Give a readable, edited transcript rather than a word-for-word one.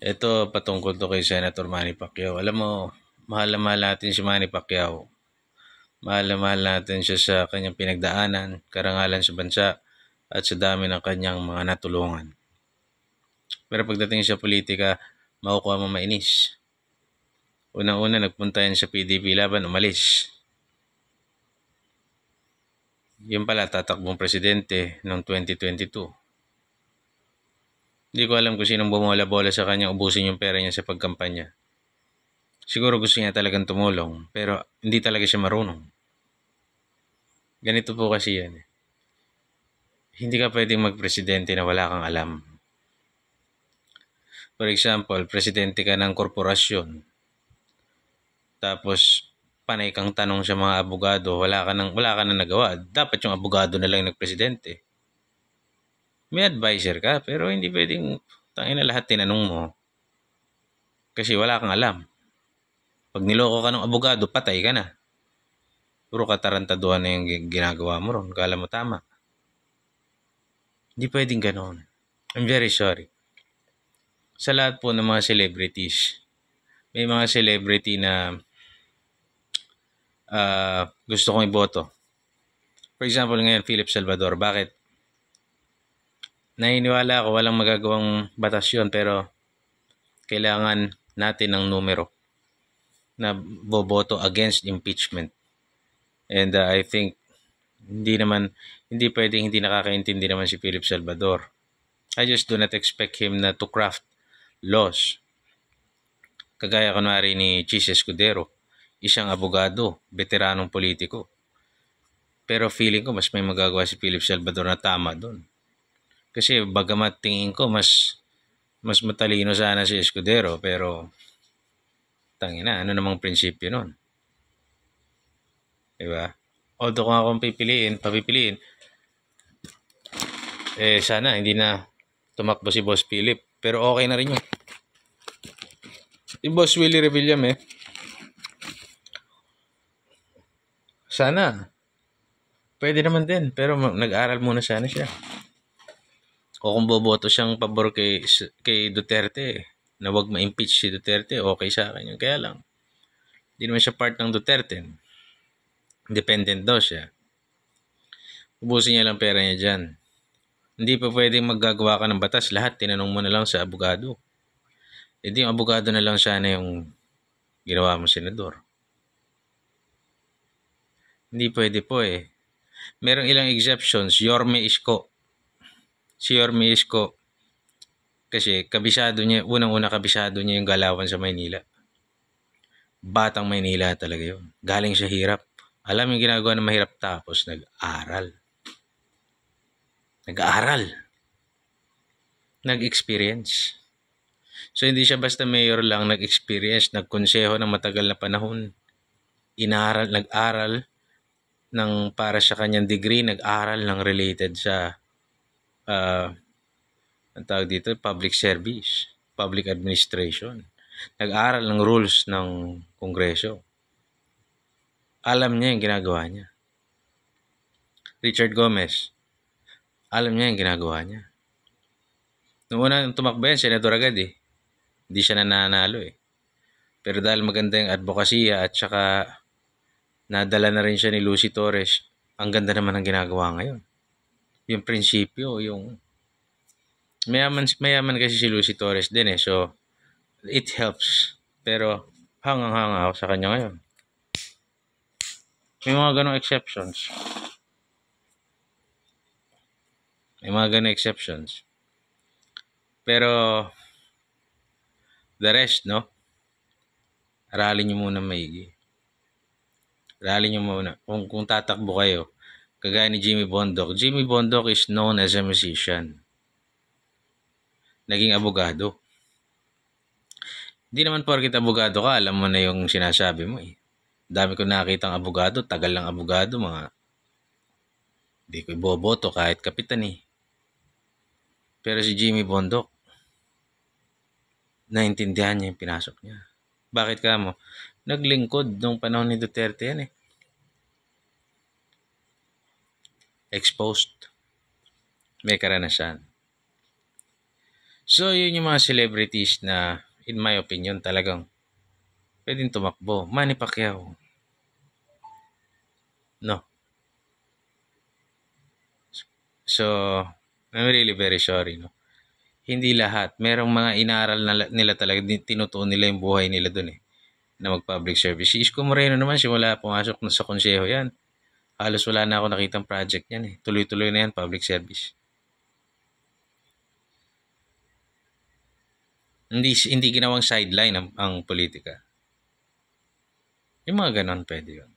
Ito patungkol to kay Senator Manny Pacquiao. Alam mo, mahal na mahal natin si Manny Pacquiao. Mahal na mahal natin siya sa kanyang pinagdaanan, karangalan sa bansa, at sa dami ng kanyang mga natulungan. Pero pagdating sa politika, makukuha mo mainis. Unang-una, nagpunta yan sa PDP laban, umalis. Yun pala, tatakbong presidente noong 2022. Hindi ko alam kung sinong bumola-bola sa kanya ubusin yung pera niya sa pagkampanya. Siguro gusto niya talagang tumulong, pero hindi talaga siya marunong. Ganito po kasi yan. Hindi ka pwedeng magpresidente na wala kang alam. For example, presidente ka ng korporasyon. Tapos, panay kang tanong sa mga abogado, wala ka nang nagawa. Dapat yung abogado na lang nagpresidente. May advisor ka, pero hindi pwedeng tangin na lahat tinanong mo. Kasi wala kang alam. Pag niloko ka ng abogado, patay ka na. Puro katarantaduhan na yung ginagawa mo ron. Kala mo tama. Hindi pwedeng ganon. I'm very sorry. Sa lahat po ng mga celebrities, may mga celebrity na gusto kong iboto. For example, ngayon, Philip Salvador. Bakit? Naniniwala ako walang magagawang batas yun, pero kailangan natin ng numero na boboto against impeachment. And I think hindi pwedeng hindi nakakaintindi naman si Philip Salvador. I just do not expect him na to craft laws. Kagaya kunwari ni Chis Escudero, isang abogado, veteranong politiko. Pero feeling ko mas may magagawa si Philip Salvador na tama doon. Kasi bagamat tingin ko mas matalino sana si Escudero, pero tangina, ano namang prinsipyo nun? Diba? Although kung akong papipiliin, sana hindi na tumakbo si Boss Philip. Pero okay na rin yun. Si Boss Willie Revillame sana. Pwede naman din, pero nag-aral muna sana siya. O kung boboto siyang pabor kay Duterte, na wag ma-impeach si Duterte, okay sa akin yun. Kaya lang, hindi naman siya part ng Duterte. Independent daw siya. Ubusin niya lang pera niya dyan. Hindi pa pwedeng maggagawa ka ng batas. Lahat tinanong mo na lang sa abogado. Hindi yung abogado na lang sana yung ginawa mo senador. Hindi pwede po eh. Merong ilang exceptions. Yorme Isko. Si Yorme Isko, kasi unang-una kabisado niya yung galawan sa Maynila. Batang Maynila talaga yun. Galing sa hirap. Alam yung ginagawa ng mahirap, tapos nag-aral. Nag-experience. So hindi siya basta mayor lang, nag-experience, nagkonseho ng matagal na panahon. Nag-aral ng para sa kanyang degree, nag-aral ng related sa ang tawag dito, public service, public administration. Nag-aral ng rules ng Kongreso. Alam niya yung ginagawa niya. Richard Gomez, alam niya yung ginagawa niya. Noong una tumakbo yan, senador agad eh. Hindi siya nananalo eh. Pero dahil maganda yung advokasya at saka nadala na rin siya ni Lucy Torres, ang ganda naman ng ginagawa ngayon. Yung prinsipyo, yung mayaman kasi si Lucy Torres din eh. So, it helps. Pero hangang-hanga ako sa kanya ngayon. May mga ganong exceptions. Pero the rest, no? Aralin nyo muna maigi. Aralin nyo muna. Kung tatakbo kayo, kagaya ni Jimmy Bondoc. Jimmy Bondoc is known as a musician. Naging abogado. Hindi naman porkit abogado ka, alam mo na yung sinasabi mo eh. Dami ko nakakita ng abogado, tagal lang abogado, hindi ko iboboto kahit kapitan eh. Pero si Jimmy Bondoc, naintindihan niya yung pinasok niya. Bakit ka mo? Naglingkod nung panahon ni Duterte yan eh. Exposed. May karanasan. So, yun yung mga celebrities na, in my opinion, talagang pwedeng tumakbo. Manny Pacquiao. No. So, I'm really very sorry, no? Hindi lahat. Merong mga inaaral nila talaga, tinutuon nila yung buhay nila dun eh, na mag-public service. Si Isko Moreno naman, simula pumasok na sa konseho yan. Halos wala na ako nakitang project yan eh. Tuloy-tuloy na yan, public service. Hindi ginawang sideline ang politika. Yung mga ganon pwede yun.